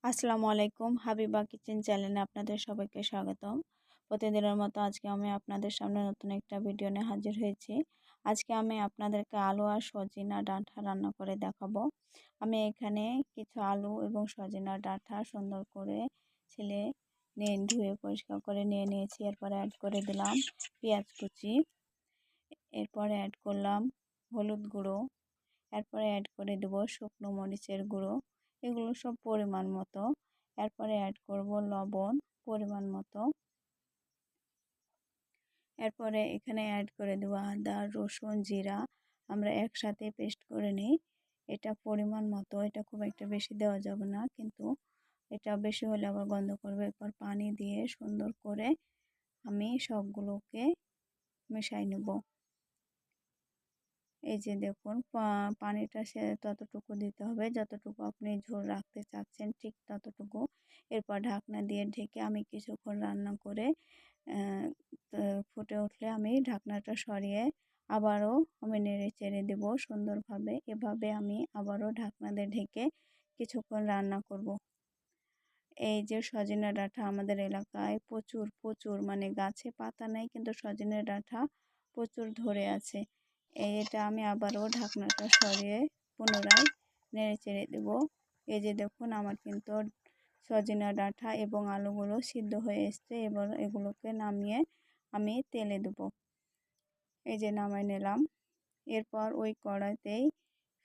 আসসালামু আলাইকুম, হাবিবা কিচেন চ্যানেলে আপনাদের সবাইকে স্বাগতম। প্রতিদিনের মতো আজকে আমি আপনাদের সামনে নতুন একটা ভিডিও নিয়ে হাজির হয়েছি। আজকে আমি আপনাদেরকে আলু আর সজিনা ডাঁটা রান্না করে দেখাবো। আমি এখানে কিছু আলু এবং সজিনা ডাঁটা সুন্দর করে ছিলে নিয়ে ধুয়ে পরিষ্কার করে নিয়ে নিয়েছি। এরপরে অ্যাড করে দিলাম পেঁয়াজ কুচি, এরপরে অ্যাড করলাম হলুদ গুঁড়ো, এরপরে অ্যাড করে দেব শুকনো মরিচের গুঁড়ো, এগুলো সব পরিমাণ মতো। এরপরে অ্যাড করব লবণ পরিমাণ মতো। এরপরে এখানে অ্যাড করে দেব আদা রসুন জিরা, আমরা একসাথে পেস্ট করে নিই। এটা পরিমাণ মতো, এটা খুব একটা বেশি দেওয়া যাবে না, কিন্তু এটা বেশি হলে আবার গন্ধ করবে। এরপর পানি দিয়ে সুন্দর করে আমি সবগুলোকে মেশাই নেব। এই যে দেখুন, পানিটা সে ততটুকু দিতে হবে যতটুকু আপনি ঝোল রাখতে চাচ্ছেন, ঠিক ততটুকু। এরপর ঢাকনা দিয়ে ঢেকে আমি কিছুক্ষণ রান্না করে ফুটে উঠলে আমি ঢাকনাটা সরিয়ে আবারও আমি নেড়ে চেড়ে দেবো সুন্দরভাবে। এভাবে আমি আবারও ঢাকনা দিয়ে ঢেকে কিছুক্ষণ রান্না করব। এই যে সজনে ডাঁটা আমাদের এলাকায় প্রচুর প্রচুর, মানে গাছে পাতা নেই কিন্তু সজনে ডাঁটা প্রচুর ধরে আছে। এটা আমি আবারও ঢাকনাটা সরিয়ে পুনরায় নেড়ে চেড়ে দেবো। এই যে দেখুন, আমার কিন্তু সজনা ডাঁটা এবং আলুগুলো সিদ্ধ হয়ে এসছে। এবার এগুলোকে নামিয়ে আমি তেলে দেবো। এই যে নামাই নিলাম। এরপর ওই কড়াইতেই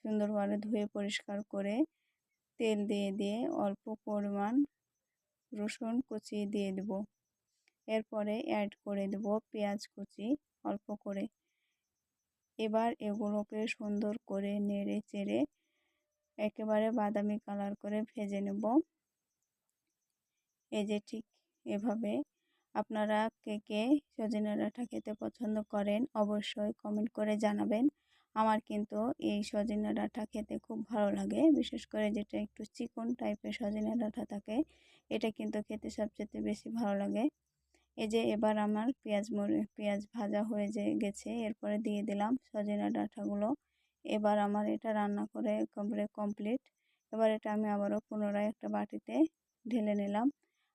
সুন্দরভাবে ধুয়ে পরিষ্কার করে তেল দিয়ে অল্প পরিমাণ রসুন কুচি দিয়ে দেব। এরপরে অ্যাড করে দেব পেঁয়াজ কুচি অল্প করে। এবার এগুলোকে সুন্দর করে নেড়ে চেড়ে একেবারে বাদামি কালার করে ভেজে নেব। এই যে ঠিক এভাবে। আপনারা কে কে সজনে ডাঁটা খেতে পছন্দ করেন অবশ্যই কমেন্ট করে জানাবেন। আমার কিন্তু এই সজনে ডাঁটা খেতে খুব ভালো লাগে, বিশেষ করে যেটা একটু চিকন টাইপের সজনে ডাঁটা থাকে, এটা কিন্তু খেতে সবচেয়ে বেশি ভালো লাগে। এই যে এবার আমার পেঁয়াজ ভাজা হয়ে গেছে। এরপরে দিয়ে দিলাম সজনে ডাঁটাগুলো। এবার আমার এটা রান্না করে একেবারে কমপ্লিট। এবার এটা আমি আবারও পুনরায় একটা বাটিতে ঢেলে নিলাম।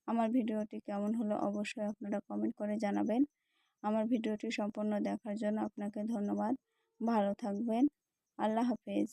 আমার ভিডিওটি কেমন হলো অবশ্যই আপনারা কমেন্ট করে জানাবেন। আমার ভিডিওটি সম্পূর্ণ দেখার জন্য আপনাকে ধন্যবাদ। ভালো থাকবেন। আল্লাহ হাফেজ।